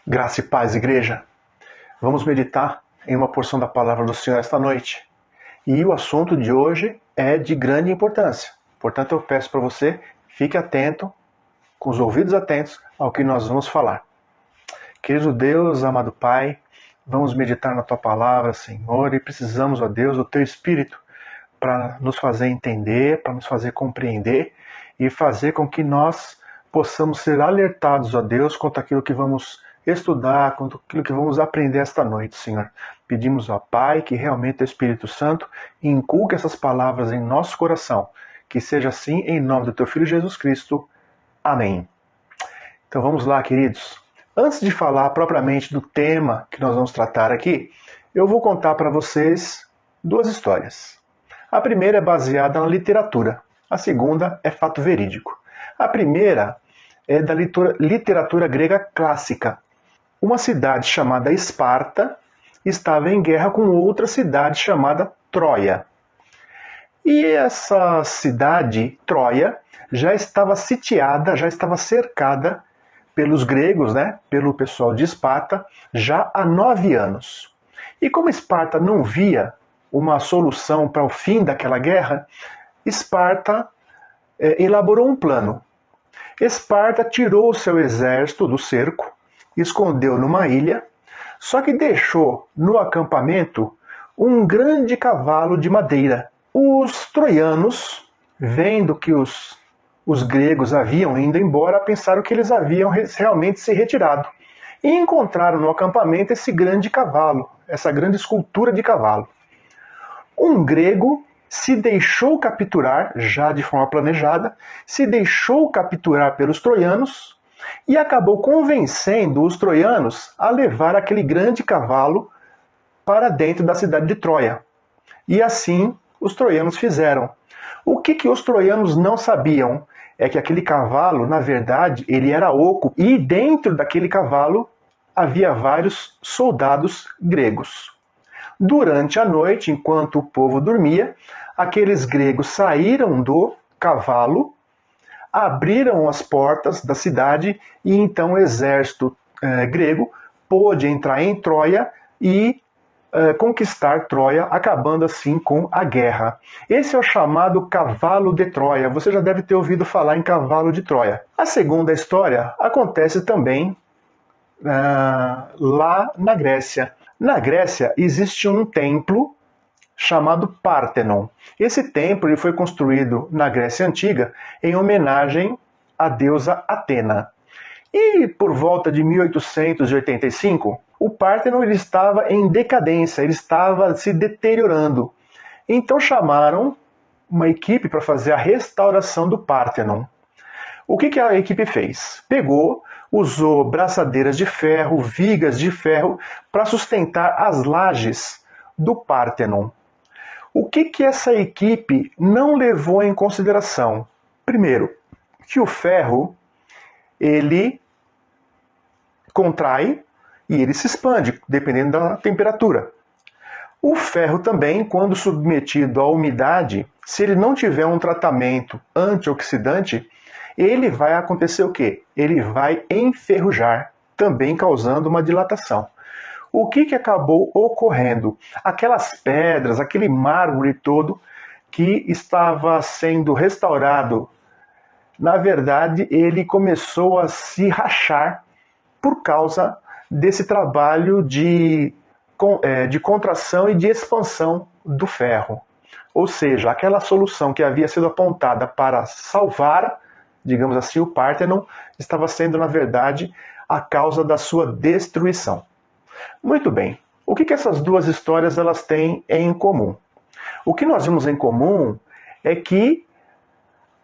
Graça e paz, igreja. Vamos meditar em uma porção da palavra do Senhor esta noite. E o assunto de hoje é de grande importância. Portanto, eu peço para você, fique atento, com os ouvidos atentos ao que nós vamos falar. Querido Deus, amado Pai, vamos meditar na Tua palavra, Senhor, e precisamos, ó Deus, do Teu Espírito para nos fazer entender, para nos fazer compreender e fazer com que nós possamos ser alertados, ó Deus, quanto àquilo que vamos estudar, quanto àquilo que vamos aprender esta noite, Senhor. Pedimos ao Pai que realmente o Espírito Santo inculque essas palavras em nosso coração. Que seja assim em nome do Teu Filho Jesus Cristo. Amém. Então vamos lá, queridos. Antes de falar propriamente do tema que nós vamos tratar aqui, eu vou contar para vocês duas histórias. A primeira é baseada na literatura, a segunda é fato verídico. A primeira é da literatura grega clássica. Uma cidade chamada Esparta estava em guerra com outra cidade chamada Troia. E essa cidade, Troia, já estava sitiada, já estava cercada pelos gregos, pelo pessoal de Esparta, já há 9 anos. E como Esparta não via uma solução para o fim daquela guerra, Esparta elaborou um plano. Esparta tirou o seu exército do cerco, escondeu numa ilha, só que deixou no acampamento um grande cavalo de madeira. Os troianos, vendo que os gregos haviam ido embora, pensaram que eles haviam realmente se retirado. E encontraram no acampamento esse grande cavalo, essa grande escultura de cavalo. Um grego se deixou capturar, já de forma planejada, se deixou capturar pelos troianos e acabou convencendo os troianos a levar aquele grande cavalo para dentro da cidade de Troia. E assim os troianos fizeram. O que os troianos não sabiam é que aquele cavalo, na verdade, ele era oco e dentro daquele cavalo havia vários soldados gregos. Durante a noite, enquanto o povo dormia, aqueles gregos saíram do cavalo, abriram as portas da cidade e então o exército grego pôde entrar em Troia e conquistar Troia, acabando assim com a guerra. Esse é o chamado cavalo de Troia. Você já deve ter ouvido falar em cavalo de Troia. A segunda história acontece também lá na Grécia. Na Grécia existe um templo chamado Pártenon. Esse templo ele foi construído na Grécia Antiga em homenagem à deusa Atena. E por volta de 1885, o Pártenon ele estava em decadência, ele estava se deteriorando. Então chamaram uma equipe para fazer a restauração do Pártenon. O que a equipe fez? Usou braçadeiras de ferro, vigas de ferro, para sustentar as lajes do Pártenon. O que essa equipe não levou em consideração? Primeiro, que o ferro, ele contrai e ele se expande, dependendo da temperatura. O ferro também, quando submetido à umidade, se ele não tiver um tratamento antioxidante, ele vai acontecer o quê? Ele vai enferrujar, também causando uma dilatação. O que acabou ocorrendo? Aquelas pedras, aquele mármore todo que estava sendo restaurado, na verdade, ele começou a se rachar por causa desse trabalho de contração e de expansão do ferro. Ou seja, aquela solução que havia sido apontada para salvar, digamos assim, o Pártenon, estava sendo, na verdade, a causa da sua destruição. Muito bem. O que essas duas histórias elas têm em comum? O que nós vimos em comum é que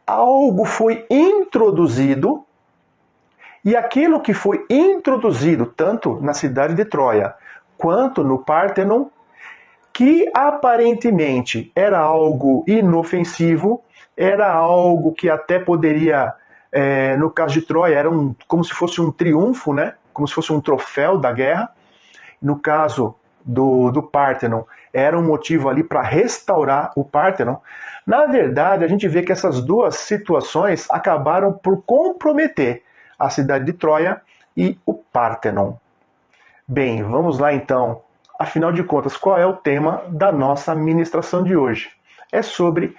algo foi introduzido e aquilo que foi introduzido tanto na cidade de Troia quanto no Pártenon, que aparentemente era algo inofensivo, era algo que até poderia, no caso de Troia, era como se fosse um triunfo, como se fosse um troféu da guerra. No caso do Pártenon, era um motivo ali para restaurar o Pártenon. Na verdade, a gente vê que essas duas situações acabaram por comprometer a cidade de Troia e o Pártenon. Bem, vamos lá então. Afinal de contas, qual é o tema da nossa ministração de hoje? É sobre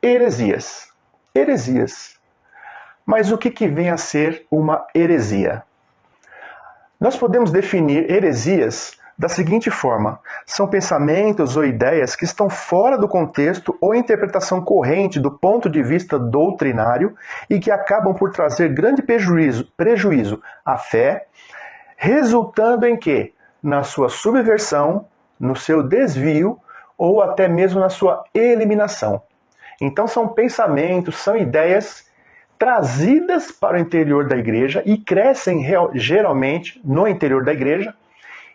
heresias. Heresias. Mas o que vem a ser uma heresia? Nós podemos definir heresias da seguinte forma: são pensamentos ou ideias que estão fora do contexto ou interpretação corrente do ponto de vista doutrinário e que acabam por trazer grande prejuízo à fé, resultando em que? Na sua subversão, no seu desvio ou até mesmo na sua eliminação. Então são pensamentos, são ideias trazidas para o interior da igreja e crescem geralmente no interior da igreja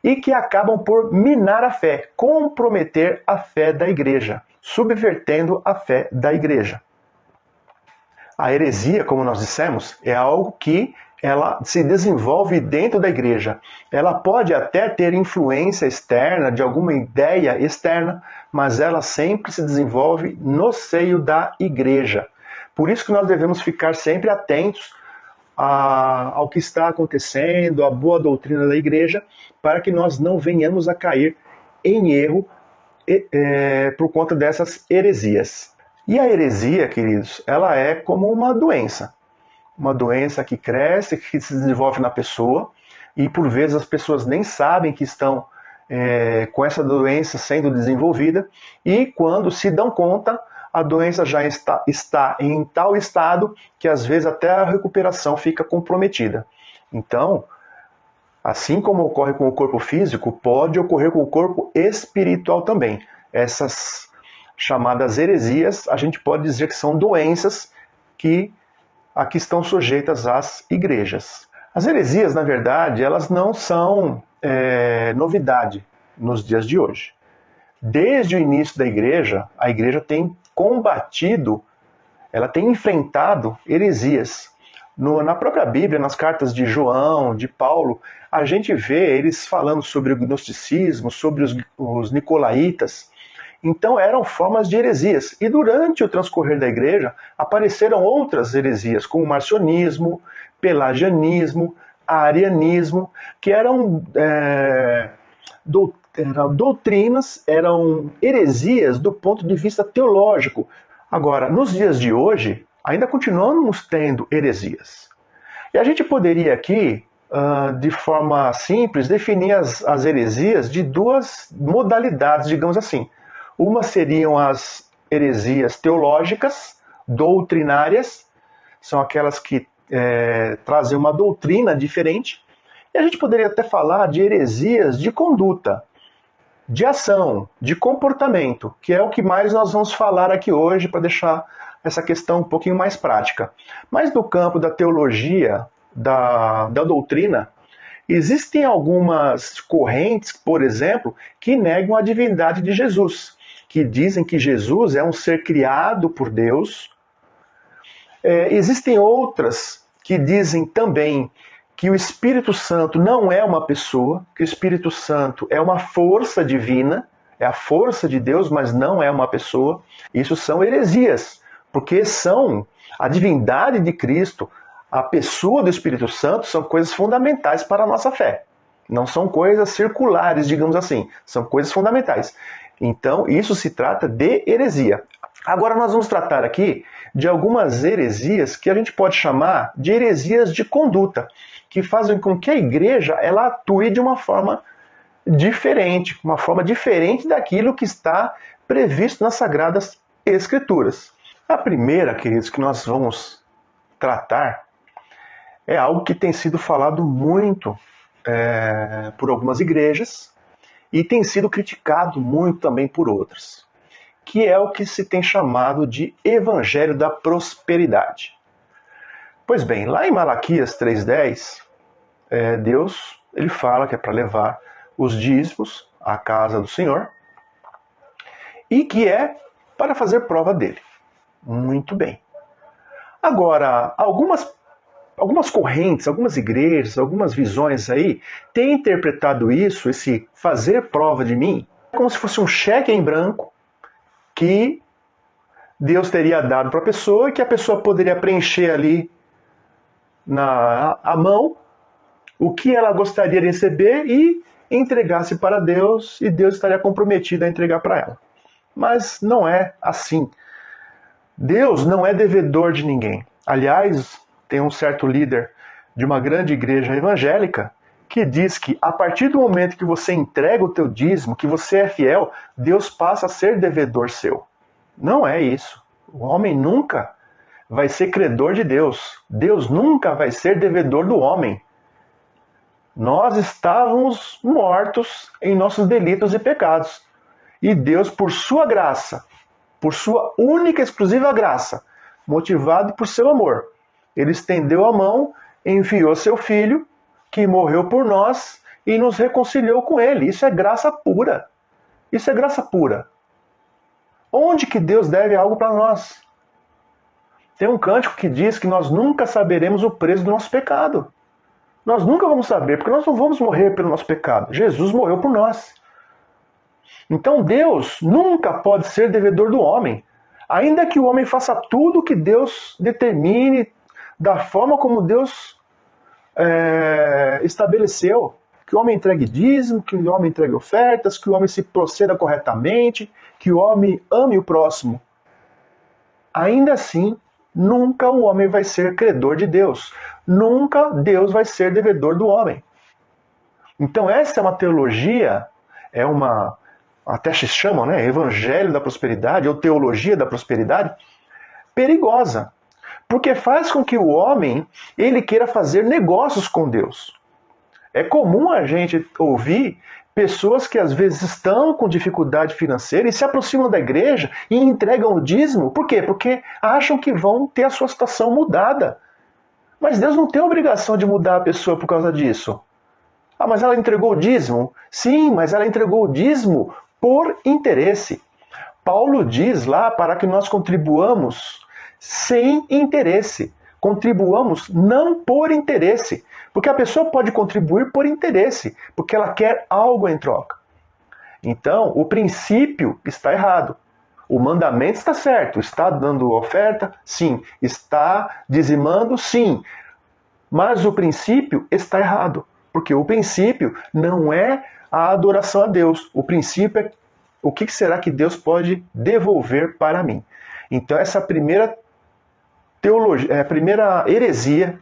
e que acabam por minar a fé, comprometer a fé da igreja, subvertendo a fé da igreja. A heresia, como nós dissemos, é algo que ela se desenvolve dentro da igreja. Ela pode até ter influência externa, de alguma ideia externa, mas ela sempre se desenvolve no seio da igreja. Por isso que nós devemos ficar sempre atentos ao que está acontecendo, à boa doutrina da igreja, para que nós não venhamos a cair em erro por conta dessas heresias. E a heresia, queridos, ela é como uma doença que cresce, que se desenvolve na pessoa, e por vezes as pessoas nem sabem que estão com essa doença sendo desenvolvida, e quando se dão conta, a doença já está em tal estado que às vezes até a recuperação fica comprometida. Então, assim como ocorre com o corpo físico, pode ocorrer com o corpo espiritual também. Essas chamadas heresias, a gente pode dizer que são doenças que aqui estão sujeitas às igrejas. As heresias, na verdade, elas não são novidade nos dias de hoje. Desde o início da igreja, a igreja tem combatido, ela tem enfrentado heresias. Na própria Bíblia, nas cartas de João, de Paulo, a gente vê eles falando sobre o gnosticismo, sobre os nicolaítas. Então eram formas de heresias. E durante o transcorrer da igreja, apareceram outras heresias, como o marcionismo, pelagianismo, arianismo, que eram doutrinas, eram heresias do ponto de vista teológico. Agora, nos dias de hoje, ainda continuamos tendo heresias. E a gente poderia aqui, de forma simples, definir as heresias de duas modalidades, digamos assim. Uma seriam as heresias teológicas, doutrinárias, são aquelas que trazem uma doutrina diferente. E a gente poderia até falar de heresias de conduta, de ação, de comportamento, que é o que mais nós vamos falar aqui hoje para deixar essa questão um pouquinho mais prática. Mas no campo da teologia, da doutrina, existem algumas correntes, por exemplo, que negam a divindade de Jesus, que dizem que Jesus é um ser criado por Deus. Existem outras que dizem também que o Espírito Santo não é uma pessoa, que o Espírito Santo é uma força divina, é a força de Deus, mas não é uma pessoa. Isso são heresias, porque são a divindade de Cristo, a pessoa do Espírito Santo, são coisas fundamentais para a nossa fé. Não são coisas circulares, digamos assim, são coisas fundamentais. Então, isso se trata de heresia. Agora nós vamos tratar aqui de algumas heresias que a gente pode chamar de heresias de conduta, que fazem com que a igreja ela atue de uma forma diferente daquilo que está previsto nas Sagradas Escrituras. A primeira, queridos, que nós vamos tratar é algo que tem sido falado muito por algumas igrejas e tem sido criticado muito também por outras, que é o que se tem chamado de Evangelho da Prosperidade. Pois bem, lá em Malaquias 3,10, Deus ele fala que é para levar os dízimos à casa do Senhor e que é para fazer prova dele. Muito bem. Agora, algumas correntes, algumas igrejas, algumas visões aí têm interpretado isso, esse fazer prova de mim, como se fosse um cheque em branco que Deus teria dado para a pessoa e que a pessoa poderia preencher ali a mão o que ela gostaria de receber e entregasse para Deus e Deus estaria comprometido a entregar para ela. Mas não é assim. Deus não é devedor de ninguém. Aliás, tem um certo líder de uma grande igreja evangélica que diz que a partir do momento que você entrega o teu dízimo, que você é fiel, Deus passa a ser devedor seu. Não é isso. O homem nunca vai ser credor de Deus. Deus nunca vai ser devedor do homem. Nós estávamos mortos em nossos delitos e pecados. E Deus, por sua graça, por sua única e exclusiva graça, motivado por seu amor, Ele estendeu a mão, enviou seu Filho, que morreu por nós e nos reconciliou com Ele. Isso é graça pura. Isso é graça pura. Onde que Deus deve algo para nós? Tem um cântico que diz que nós nunca saberemos o preço do nosso pecado. Nós nunca vamos saber, porque nós não vamos morrer pelo nosso pecado. Jesus morreu por nós. Então Deus nunca pode ser devedor do homem. Ainda que o homem faça tudo o que Deus determine, da forma como Deus estabeleceu. Que o homem entregue dízimo, que o homem entregue ofertas, que o homem se proceda corretamente, que o homem ame o próximo. Ainda assim, nunca o homem vai ser credor de Deus. Nunca Deus vai ser devedor do homem. Então essa é uma teologia, até se chamam, Evangelho da Prosperidade, ou Teologia da Prosperidade, perigosa. Porque faz com que o homem ele queira fazer negócios com Deus. É comum a gente ouvir pessoas que às vezes estão com dificuldade financeira e se aproximam da igreja e entregam o dízimo. Por quê? Porque acham que vão ter a sua situação mudada. Mas Deus não tem obrigação de mudar a pessoa por causa disso. Ah, mas ela entregou o dízimo? Sim, mas ela entregou o dízimo por interesse. Paulo diz lá para que nós contribuamos sem interesse. Contribuamos não por interesse. Porque a pessoa pode contribuir por interesse, porque ela quer algo em troca. Então, o princípio está errado. O mandamento está certo. Está dando oferta? Sim. Está dizimando? Sim. Mas o princípio está errado. Porque o princípio não é a adoração a Deus. O princípio é o que será que Deus pode devolver para mim. Então, essa primeira teologia, a primeira heresia,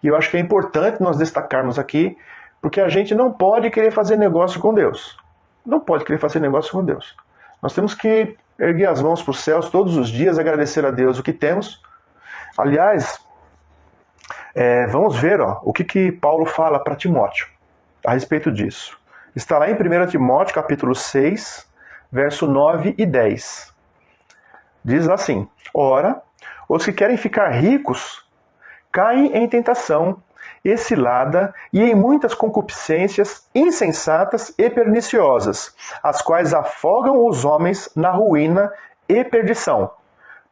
e eu acho que é importante nós destacarmos aqui, porque a gente não pode querer fazer negócio com Deus. Não pode querer fazer negócio com Deus. Nós temos que erguer as mãos para os céus todos os dias, agradecer a Deus o que temos. Aliás, vamos ver o que Paulo fala para Timóteo a respeito disso. Está lá em 1 Timóteo, capítulo 6, verso 9 e 10. Diz assim: Ora, os que querem ficar ricos caem em tentação e cilada e em muitas concupiscências insensatas e perniciosas, as quais afogam os homens na ruína e perdição.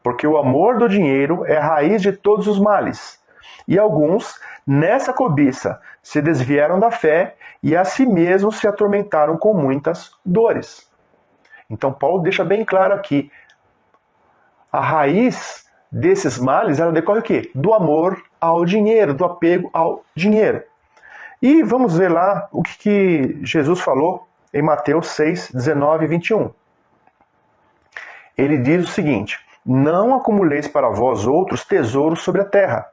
Porque o amor do dinheiro é a raiz de todos os males. E alguns, nessa cobiça, se desviaram da fé e a si mesmos se atormentaram com muitas dores. Então Paulo deixa bem claro aqui, a raiz desses males, ela decorre o quê? Do amor ao dinheiro, do apego ao dinheiro. E vamos ver lá o que Jesus falou em Mateus 6, 19 e 21. Ele diz o seguinte: Não acumuleis para vós outros tesouros sobre a terra,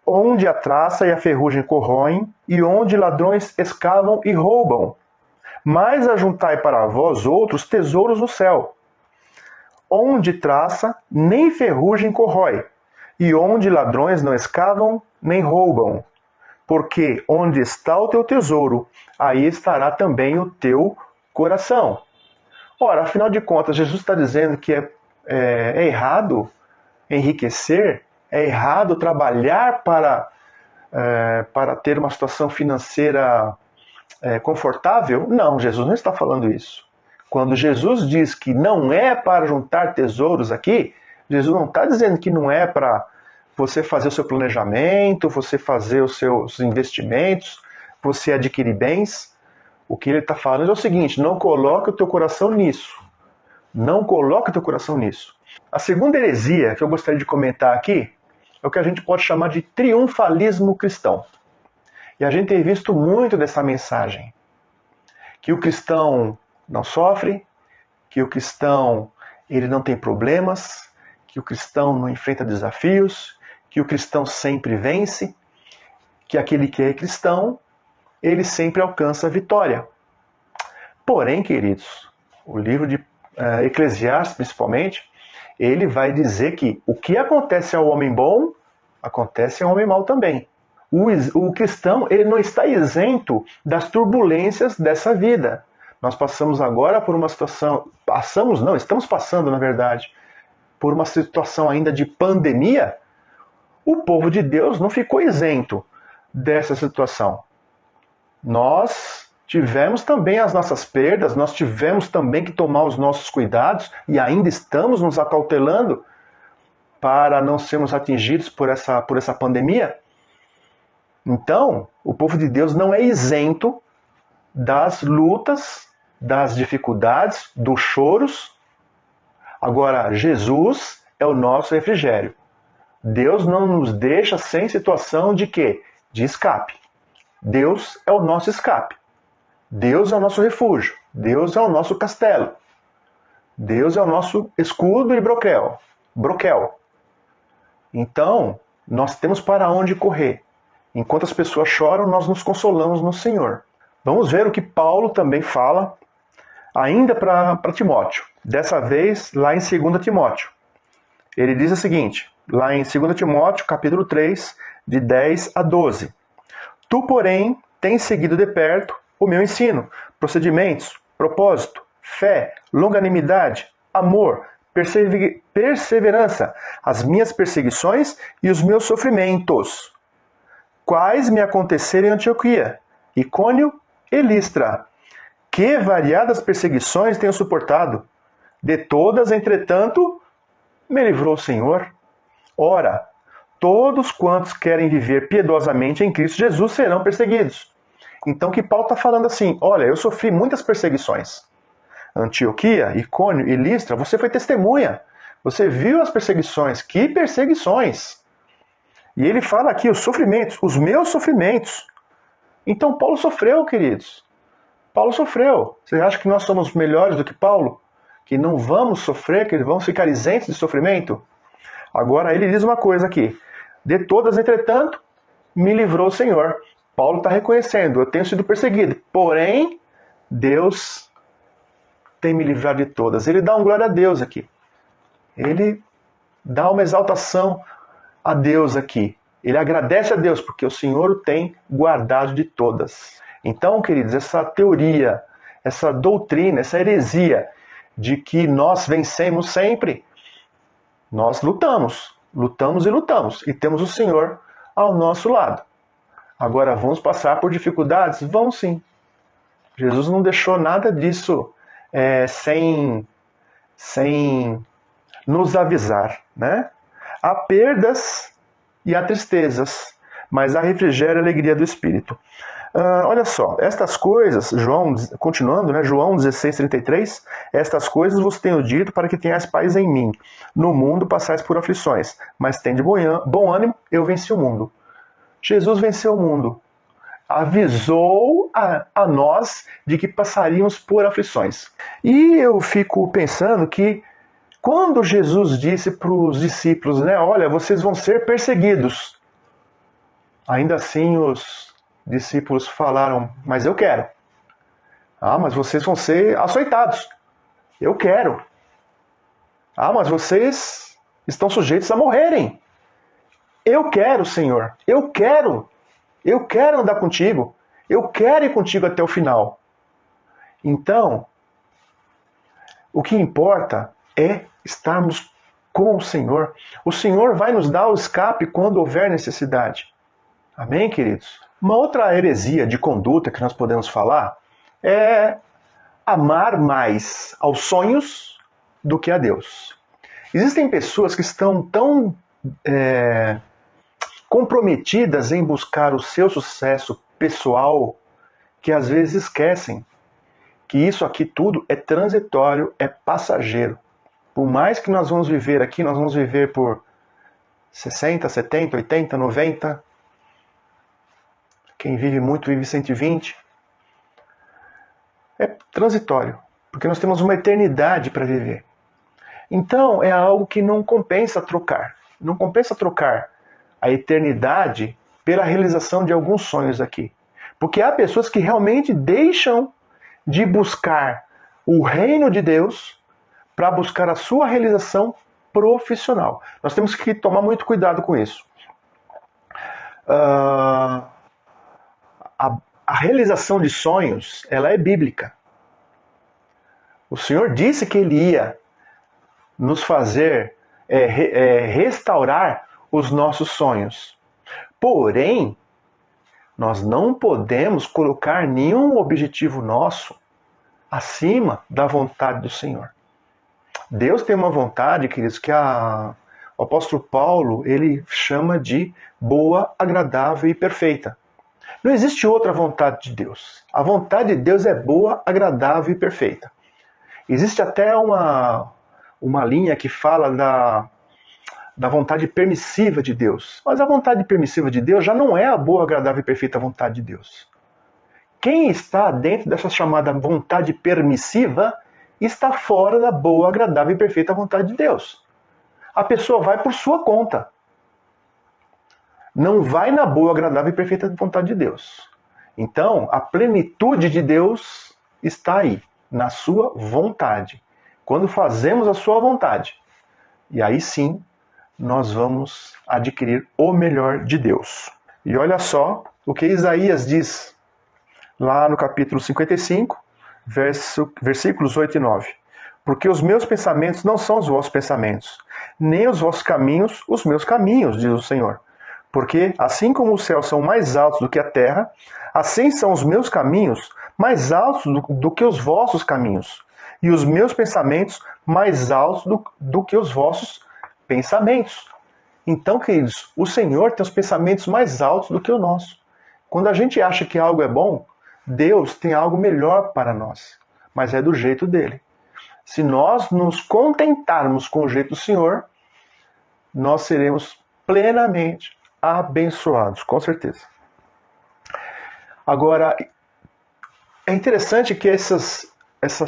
onde a traça e a ferrugem corroem, e onde ladrões escavam e roubam. Mas ajuntai para vós outros tesouros no céu, onde traça nem ferrugem corrói, e onde ladrões não escavam nem roubam. Porque onde está o teu tesouro, aí estará também o teu coração. Ora, afinal de contas, Jesus está dizendo que é errado enriquecer, é errado trabalhar para ter uma situação financeira confortável? Não, Jesus não está falando isso. Quando Jesus diz que não é para juntar tesouros aqui, Jesus não está dizendo que não é para você fazer o seu planejamento, você fazer os seus investimentos, você adquirir bens. O que ele está falando é o seguinte: não coloque o teu coração nisso. Não coloque o teu coração nisso. A segunda heresia que eu gostaria de comentar aqui é o que a gente pode chamar de triunfalismo cristão. E a gente tem visto muito dessa mensagem. que o cristão não sofre, que o cristão ele não tem problemas, que o cristão não enfrenta desafios, que o cristão sempre vence, que aquele que é cristão, ele sempre alcança a vitória. Porém, queridos, o livro de Eclesiastes, principalmente, ele vai dizer que o que acontece ao homem bom, acontece ao homem mau também. O cristão, ele não está isento das turbulências dessa vida. Nós passamos agora por uma situação, estamos passando, na verdade, por uma situação ainda de pandemia. O povo de Deus não ficou isento dessa situação. Nós tivemos também as nossas perdas, nós tivemos também que tomar os nossos cuidados e ainda estamos nos acautelando para não sermos atingidos por essa pandemia. Então, o povo de Deus não é isento das lutas, das dificuldades, dos choros. Agora, Jesus é o nosso refrigério. Deus não nos deixa sem situação de quê? De escape. Deus é o nosso escape. Deus é o nosso refúgio. Deus é o nosso castelo. Deus é o nosso escudo e broquel. Então, nós temos para onde correr. Enquanto as pessoas choram, nós nos consolamos no Senhor. Vamos ver o que Paulo também fala, ainda para Timóteo. Dessa vez, lá em 2 Timóteo. Ele diz o seguinte, lá em 2 Timóteo, capítulo 3, de 10 a 12. Tu, porém, tens seguido de perto o meu ensino, procedimentos, propósito, fé, longanimidade, amor, perseverança, as minhas perseguições e os meus sofrimentos, quais me aconteceram em Antioquia, Icônio e Listra. Que variadas perseguições tenho suportado. De todas, entretanto, me livrou o Senhor. Ora, todos quantos querem viver piedosamente em Cristo Jesus serão perseguidos. Então, que Paulo está falando assim, olha, eu sofri muitas perseguições. Antioquia, Icônio e Listra, você foi testemunha. Você viu as perseguições. Que perseguições! E ele fala aqui os sofrimentos, os meus sofrimentos. Então Paulo sofreu, queridos. Paulo sofreu. Você acha que nós somos melhores do que Paulo? Que não vamos sofrer, que vamos ficar isentos de sofrimento? Agora ele diz uma coisa aqui. De todas, entretanto, me livrou o Senhor. Paulo está reconhecendo, eu tenho sido perseguido. Porém, Deus tem me livrado de todas. Ele dá um glória a Deus aqui. Ele dá uma exaltação a Deus aqui. Ele agradece a Deus porque o Senhor o tem guardado de todas. Então, queridos, essa teoria, essa doutrina, essa heresia de que nós vencemos sempre, nós lutamos e temos o Senhor ao nosso lado. Agora, vamos passar por dificuldades? Vamos sim. Jesus não deixou nada disso sem nos avisar, né? Há perdas e há tristezas, mas há refrigério e alegria do Espírito. Olha só, estas coisas, continuando, né, João 16,33, estas coisas vos tenho dito para que tenhais paz em mim. No mundo passais por aflições, mas tende bom ânimo, eu venci o mundo. Jesus venceu o mundo. Avisou a nós de que passaríamos por aflições. E eu fico pensando que quando Jesus disse para os discípulos, né, olha, vocês vão ser perseguidos. Ainda assim os discípulos falaram, mas eu quero. Ah, mas vocês vão ser açoitados. Eu quero. Ah, mas vocês estão sujeitos a morrerem. Eu quero, Senhor. Eu quero. Eu quero andar contigo. Eu quero ir contigo até o final. Então, o que importa é estarmos com o Senhor. O Senhor vai nos dar o escape quando houver necessidade. Amém, queridos? Uma outra heresia de conduta que nós podemos falar é amar mais aos sonhos do que a Deus. Existem pessoas que estão tão comprometidas em buscar o seu sucesso pessoal que às vezes esquecem que isso aqui tudo é transitório, é passageiro. Por mais que nós vamos viver aqui, nós vamos viver por 60, 70, 80, 90. Quem vive muito vive 120. é transitório, porque nós temos uma eternidade para viver. Então é algo que não compensa trocar. Não compensa trocar a eternidade pela realização de alguns sonhos aqui. Porque há pessoas que realmente deixam de buscar o reino de Deus para buscar a sua realização profissional. Nós temos que tomar muito cuidado com isso. A realização de sonhos, ela é bíblica. O Senhor disse que Ele ia nos fazer restaurar os nossos sonhos. Porém, nós não podemos colocar nenhum objetivo nosso acima da vontade do Senhor. Deus tem uma vontade, queridos, que o apóstolo Paulo ele chama de boa, agradável e perfeita. Não existe outra vontade de Deus. A vontade de Deus é boa, agradável e perfeita. Existe até uma linha que fala da vontade permissiva de Deus. Mas a vontade permissiva de Deus já não é a boa, agradável e perfeita vontade de Deus. Quem está dentro dessa chamada vontade permissiva está fora da boa, agradável e perfeita vontade de Deus. A pessoa vai por sua conta. Não vai na boa, agradável e perfeita vontade de Deus. Então, a plenitude de Deus está aí, na sua vontade. Quando fazemos a sua vontade. E aí sim, nós vamos adquirir o melhor de Deus. E olha só o que Isaías diz lá no capítulo 55, versículos 8 e 9. Porque os meus pensamentos não são os vossos pensamentos, nem os vossos caminhos os meus caminhos, diz o Senhor. Porque assim como os céus são mais altos do que a terra, assim são os meus caminhos mais altos do que os vossos caminhos, e os meus pensamentos mais altos do que os vossos pensamentos. Então, queridos, o Senhor tem os pensamentos mais altos do que o nosso. Quando a gente acha que algo é bom, Deus tem algo melhor para nós, mas é do jeito dele. Se nós nos contentarmos com o jeito do Senhor, nós seremos plenamente abençoados, com certeza. Agora, é interessante que essas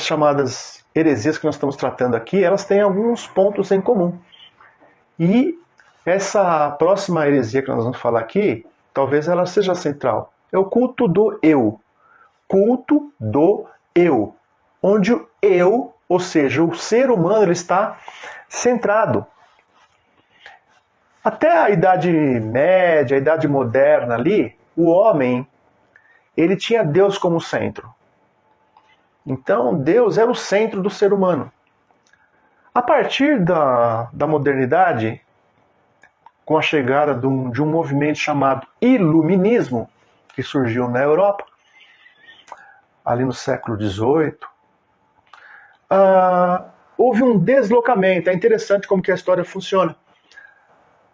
chamadas heresias que nós estamos tratando aqui, elas têm alguns pontos em comum. E essa próxima heresia que nós vamos falar aqui, talvez ela seja central. É o culto do eu. Culto do eu. Onde o eu, ou seja, o ser humano, ele está centrado. Até a Idade Média, a Idade Moderna ali, o homem, ele tinha Deus como centro. Então, Deus era o centro do ser humano. A partir da modernidade, com a chegada de um movimento chamado Iluminismo, que surgiu na Europa, ali no século XVIII, houve um deslocamento. É interessante como que a história funciona.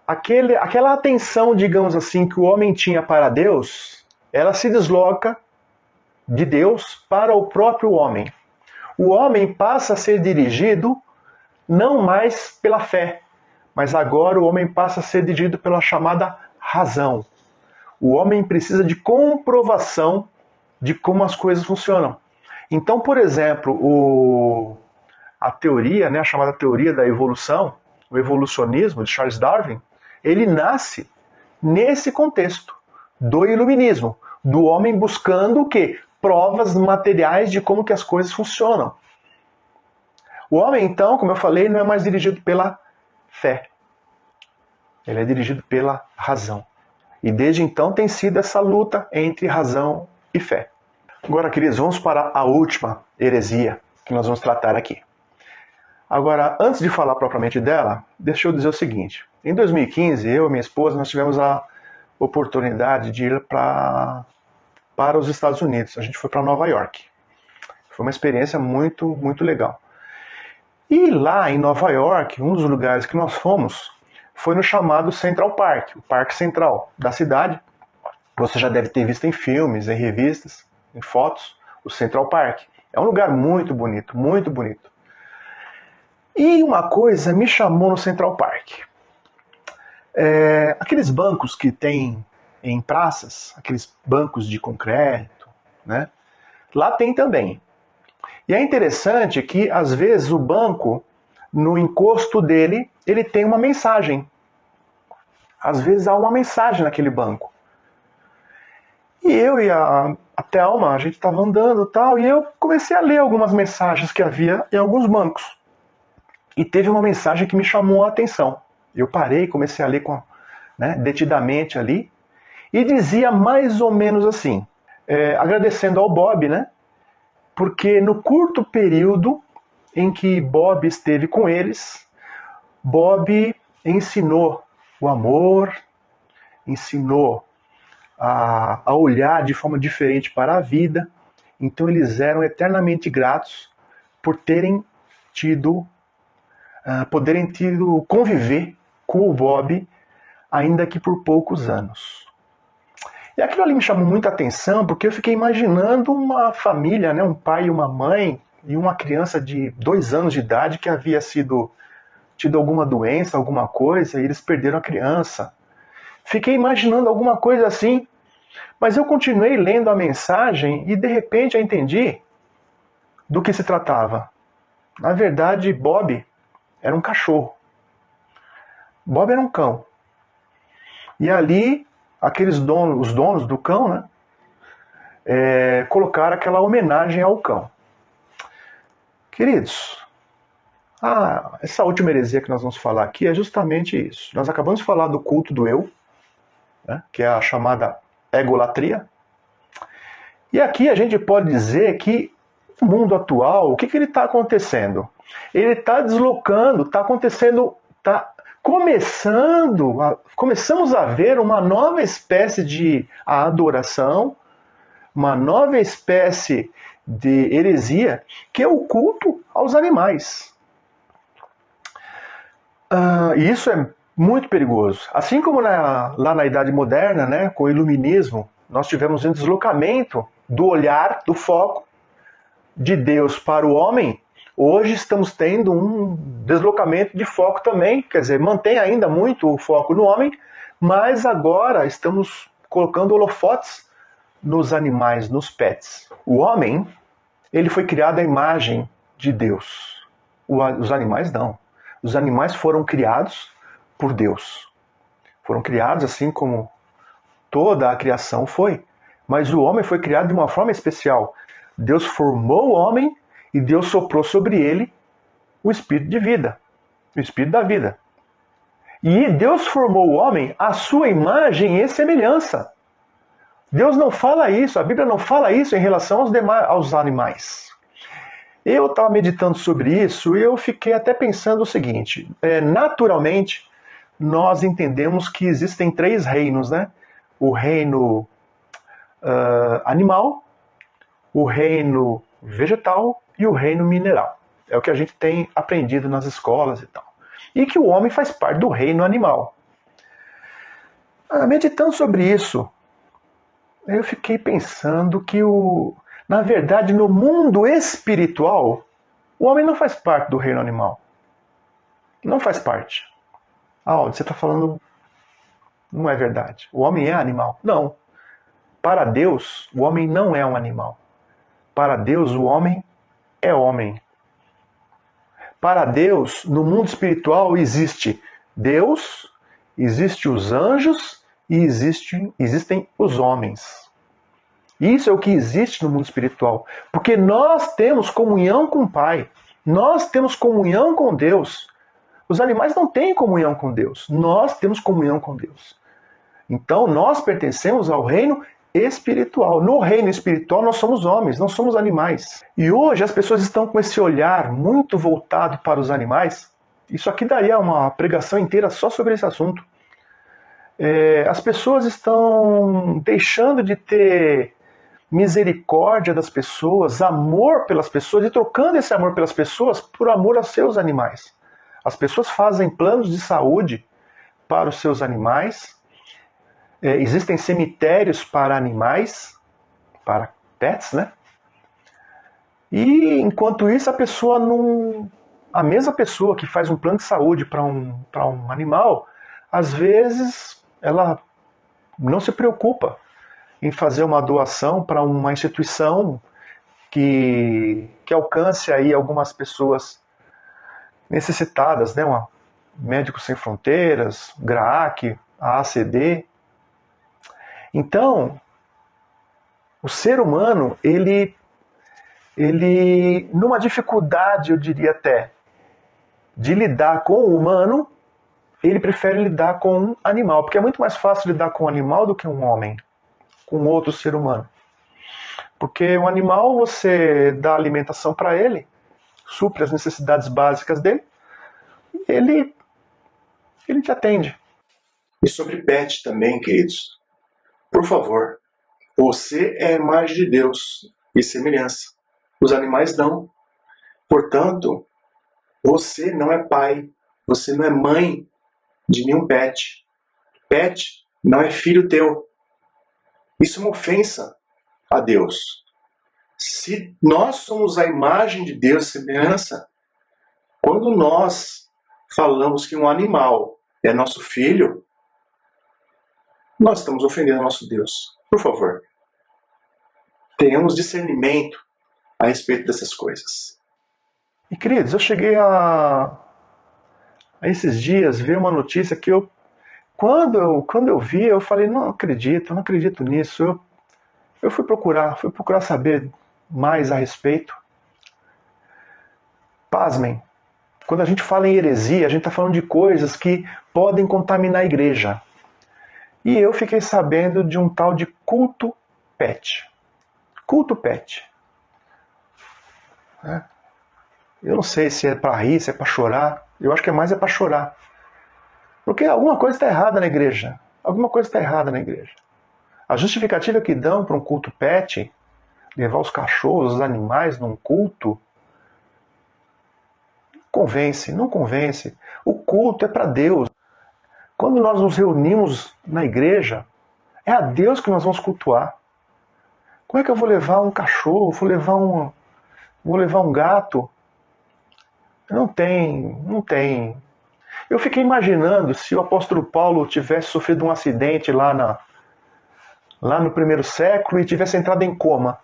Aquela atenção, digamos assim, que o homem tinha para Deus, ela se desloca de Deus para o próprio homem. O homem passa a ser dirigido não mais pela fé, mas agora o homem passa a ser dirigido pela chamada razão. O homem precisa de comprovação de como as coisas funcionam. Então, por exemplo, a teoria, a chamada teoria da evolução, o evolucionismo de Charles Darwin, ele nasce nesse contexto do iluminismo, do homem buscando o quê? Provas materiais de como que as coisas funcionam. O homem, então, como eu falei, não é mais dirigido pela fé. Ele é dirigido pela razão. E desde então tem sido essa luta entre razão e fé. Agora, queridos, vamos para a última heresia que nós vamos tratar aqui. Agora, antes de falar propriamente dela, deixa eu dizer o seguinte. Em 2015, eu e minha esposa, nós tivemos a oportunidade de ir para os Estados Unidos. A gente foi para Nova York. Foi uma experiência muito, muito legal. E lá em Nova York, um dos lugares que nós fomos foi no chamado Central Park, o Parque Central da cidade. Você já deve ter visto em filmes, em revistas, em fotos, o Central Park. É um lugar muito bonito, muito bonito. E uma coisa me chamou no Central Park. Aqueles bancos que tem em praças, aqueles bancos de concreto, né? Lá tem também. E é interessante que, às vezes, o banco, no encosto dele, ele tem uma mensagem. Às vezes há uma mensagem naquele banco. E eu e a Thelma, a gente estava andando e tal, e eu comecei a ler algumas mensagens que havia em alguns bancos. E teve uma mensagem que me chamou a atenção. Eu parei, comecei a ler detidamente ali, e dizia mais ou menos assim, agradecendo ao Bob, né? Porque no curto período em que Bob esteve com eles, Bob ensinou o amor, ensinou a olhar de forma diferente para a vida. Então eles eram eternamente gratos por poderem tido conviver com o Bob, ainda que por poucos anos. E aquilo ali me chamou muita atenção, porque eu fiquei imaginando uma família, né, um pai e uma mãe, e uma criança de 2 anos de idade que havia tido alguma doença, alguma coisa, e eles perderam a criança. Fiquei imaginando alguma coisa assim, mas eu continuei lendo a mensagem e de repente eu entendi do que se tratava. Na verdade, Bob era um cachorro. Bob era um cão. E ali, os donos do cão, né, colocaram aquela homenagem ao cão. Queridos, essa última heresia que nós vamos falar aqui é justamente isso. Nós acabamos de falar do culto do eu, né, que é a chamada egolatria. E aqui a gente pode dizer que o mundo atual, o que ele está acontecendo? Ele está deslocando, está acontecendo, começamos a ver uma nova espécie de adoração, uma nova espécie de heresia, que é o culto aos animais. E isso é muito perigoso. Assim como lá na Idade Moderna, né, com o Iluminismo, nós tivemos um deslocamento do olhar, do foco de Deus para o homem. Hoje estamos tendo um deslocamento de foco também, quer dizer, mantém ainda muito o foco no homem, mas agora estamos colocando holofotes nos animais, nos pets. O homem, ele foi criado à imagem de Deus. Os animais não. Os animais foram criados por Deus. Foram criados assim como toda a criação foi. Mas o homem foi criado de uma forma especial. Deus formou o homem e Deus soprou sobre ele o espírito de vida, o espírito da vida. E Deus formou o homem à sua imagem e semelhança. Deus não fala isso, a Bíblia não fala isso em relação aos animais. Eu estava meditando sobre isso e eu fiquei até pensando o seguinte, naturalmente nós entendemos que existem 3 reinos, né? O reino animal, o reino vegetal e o reino mineral. É o que a gente tem aprendido nas escolas e tal. E que o homem faz parte do reino animal. Meditando sobre isso, eu fiquei pensando que, na verdade, no mundo espiritual, o homem não faz parte do reino animal. Não faz parte. Você está falando... Não é verdade. O homem é animal. Não. Para Deus, o homem não é um animal. Para Deus, o homem é homem. Para Deus, no mundo espiritual, existe Deus, existem os anjos e existem os homens. Isso é o que existe no mundo espiritual. Porque nós temos comunhão com o Pai. Nós temos comunhão com Deus. Os animais não têm comunhão com Deus. Nós temos comunhão com Deus. Então, nós pertencemos ao reino espiritual. No reino espiritual, nós somos homens, não somos animais. E hoje as pessoas estão com esse olhar muito voltado para os animais. Isso aqui daria uma pregação inteira só sobre esse assunto. As pessoas estão deixando de ter misericórdia das pessoas, amor pelas pessoas, e trocando esse amor pelas pessoas por amor aos seus animais. As pessoas fazem planos de saúde para os seus animais. Existem cemitérios para animais, para pets, né? E enquanto isso a mesma pessoa que faz um plano de saúde para um animal, às vezes ela não se preocupa em fazer uma doação para uma instituição que alcance aí algumas pessoas necessitadas, né? Médicos Sem Fronteiras, GRAAC, a ACD. Então, o ser humano, ele numa dificuldade, eu diria até, de lidar com o humano, ele prefere lidar com um animal, porque é muito mais fácil lidar com um animal do que um homem, com outro ser humano. Porque o animal, você dá alimentação para ele, supre as necessidades básicas dele, e ele te atende. E sobre pet também, queridos. Por favor, você é a imagem de Deus e semelhança. Os animais não. Portanto, você não é pai, você não é mãe de nenhum pet. Pet não é filho teu. Isso é uma ofensa a Deus. Se nós somos a imagem de Deus e semelhança, quando nós falamos que um animal é nosso filho, nós estamos ofendendo nosso Deus. Por favor, tenhamos discernimento a respeito dessas coisas. E queridos, eu cheguei a esses dias ver uma notícia que quando eu vi, eu falei, não acredito nisso. Eu fui procurar saber mais a respeito. Pasmem, quando a gente fala em heresia, a gente está falando de coisas que podem contaminar a igreja. E eu fiquei sabendo de um tal de culto pet. Culto pet. Eu não sei se é para rir, se é para chorar. Eu acho que mais é para chorar. Porque alguma coisa está errada na igreja. Alguma coisa está errada na igreja. A justificativa que dão para um culto pet, levar os cachorros, os animais num culto, não convence. O culto é para Deus. Quando nós nos reunimos na igreja, é a Deus que nós vamos cultuar. Como é que eu vou levar um cachorro, vou levar um gato? Não tem. Eu fiquei imaginando se o apóstolo Paulo tivesse sofrido um acidente lá no primeiro século e tivesse entrado em coma.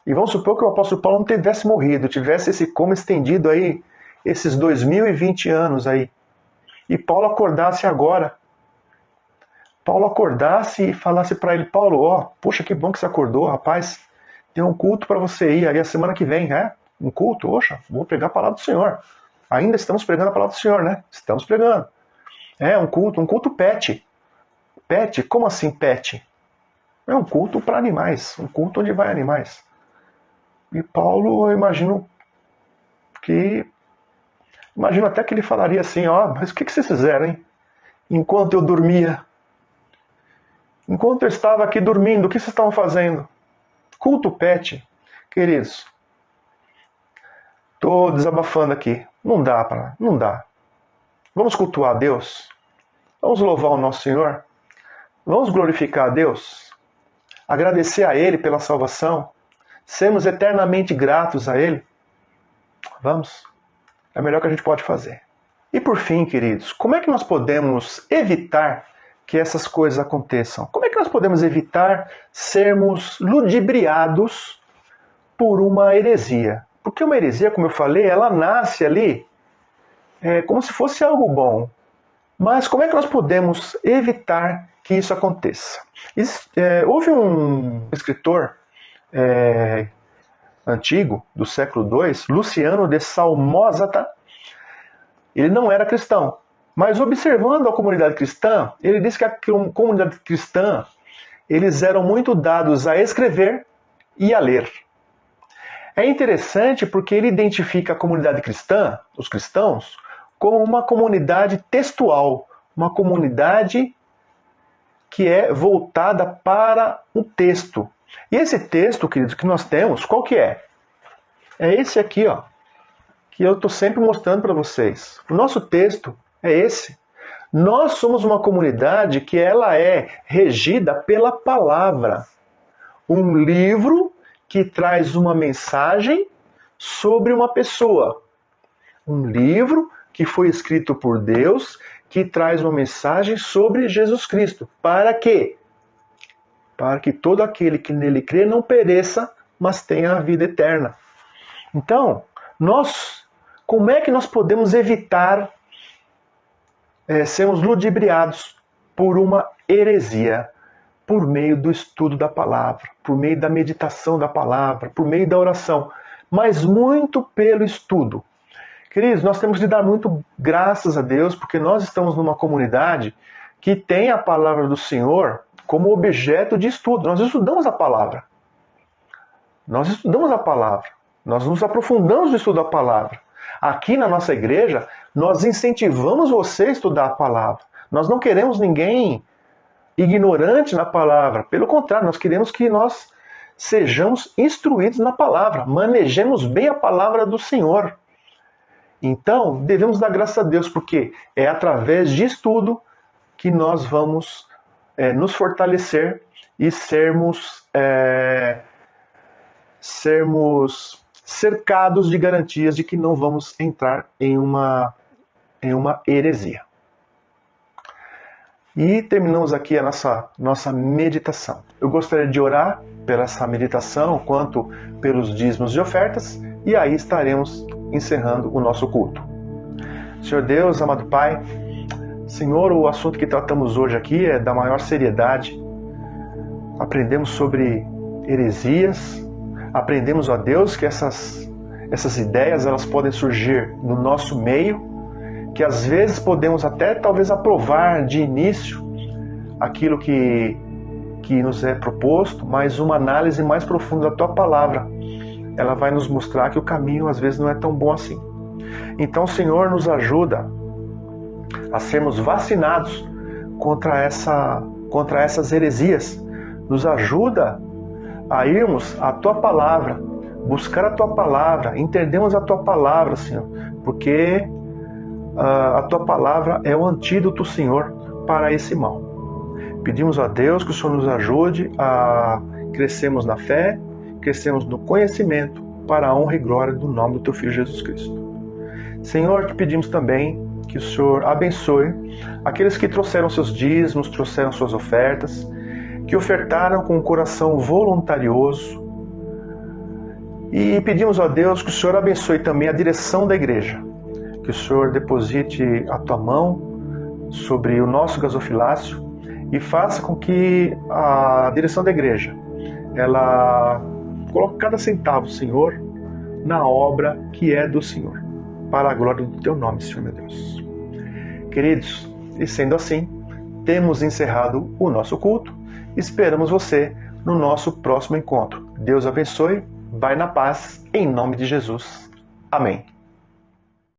E vamos supor que o apóstolo Paulo não tivesse morrido, tivesse esse coma estendido aí, esses 2020 anos aí. E Paulo acordasse agora. Paulo acordasse e falasse para ele, Paulo, puxa, que bom que você acordou, rapaz. Tem um culto para você ir aí a semana que vem, um culto? Poxa, vou pregar a palavra do Senhor. Ainda estamos pregando a palavra do Senhor, né? Estamos pregando. Um culto pet. Pet? Como assim pet? É um culto para animais, um culto onde vai animais. E Paulo, eu imagino até que ele falaria assim, mas o que vocês fizeram, hein? Enquanto eu dormia. Enquanto eu estava aqui dormindo, o que vocês estavam fazendo? Culto pet. Queridos, estou desabafando aqui. Não dá. Vamos cultuar a Deus? Vamos louvar o nosso Senhor? Vamos glorificar a Deus? Agradecer a Ele pela salvação? Sermos eternamente gratos a Ele? Vamos. É o melhor que a gente pode fazer. E por fim, queridos, como é que nós podemos evitar que essas coisas aconteçam? Como é que nós podemos evitar sermos ludibriados por uma heresia? Porque uma heresia, como eu falei, ela nasce ali como se fosse algo bom. Mas como é que nós podemos evitar que isso aconteça? Houve um escritor antigo, do século II, Luciano de Samosata. Ele não era cristão, mas observando a comunidade cristã, ele disse que a comunidade cristã, eles eram muito dados a escrever e a ler. É interessante porque ele identifica a comunidade cristã, os cristãos, como uma comunidade textual, uma comunidade que é voltada para o texto. E esse texto, queridos, que nós temos, qual que é? É esse aqui, que eu estou sempre mostrando para vocês. O nosso texto é esse. Nós somos uma comunidade que ela é regida pela palavra. Um livro que traz uma mensagem sobre uma pessoa. Um livro que foi escrito por Deus, que traz uma mensagem sobre Jesus Cristo. Para quê? Para que todo aquele que nele crê não pereça, mas tem a vida eterna. Então, como é que nós podemos evitar sermos ludibriados por uma heresia? Por meio do estudo da palavra, por meio da meditação da palavra, por meio da oração, mas muito pelo estudo. Queridos, nós temos de dar muito graças a Deus, porque nós estamos numa comunidade que tem a palavra do Senhor como objeto de estudo. Nós estudamos a palavra. Nós estudamos a palavra. Nós nos aprofundamos no estudo da palavra. Aqui na nossa igreja, nós incentivamos você a estudar a palavra. Nós não queremos ninguém ignorante na palavra. Pelo contrário, nós queremos que nós sejamos instruídos na palavra, manejemos bem a palavra do Senhor. Então, devemos dar graças a Deus, porque é através de estudo que nós vamos nos fortalecer e sermos cercados de garantias de que não vamos entrar em uma heresia. E terminamos aqui a nossa meditação. Eu gostaria de orar pela essa meditação, quanto pelos dízimos e ofertas, e aí estaremos encerrando o nosso culto. Senhor Deus, amado Pai, Senhor, o assunto que tratamos hoje aqui é da maior seriedade. Aprendemos sobre heresias, aprendemos, ó Deus, que essas ideias elas podem surgir no nosso meio, que às vezes podemos até talvez aprovar de início aquilo que nos é proposto, mas uma análise mais profunda da Tua Palavra, ela vai nos mostrar que o caminho às vezes não é tão bom assim. Então, Senhor, nos ajuda a sermos vacinados contra essas heresias. Nos ajuda a irmos à Tua Palavra, buscar a Tua Palavra, entendermos a Tua Palavra, Senhor, porque a Tua Palavra é o antídoto, Senhor, para esse mal. Pedimos a Deus que o Senhor nos ajude a crescermos na fé, crescermos no conhecimento, para a honra e glória do nome do Teu Filho Jesus Cristo. Senhor, te pedimos também que o Senhor abençoe aqueles que trouxeram seus dízimos, trouxeram suas ofertas, que ofertaram com um coração voluntarioso. E pedimos a Deus que o Senhor abençoe também a direção da igreja, que o Senhor deposite a Tua mão sobre o nosso gasofilácio e faça com que a direção da igreja, ela coloque cada centavo, Senhor, na obra que é do Senhor, para a glória do Teu nome, Senhor meu Deus. Queridos, e sendo assim, temos encerrado o nosso culto. Esperamos você no nosso próximo encontro. Deus abençoe, vai na paz, em nome de Jesus. Amém.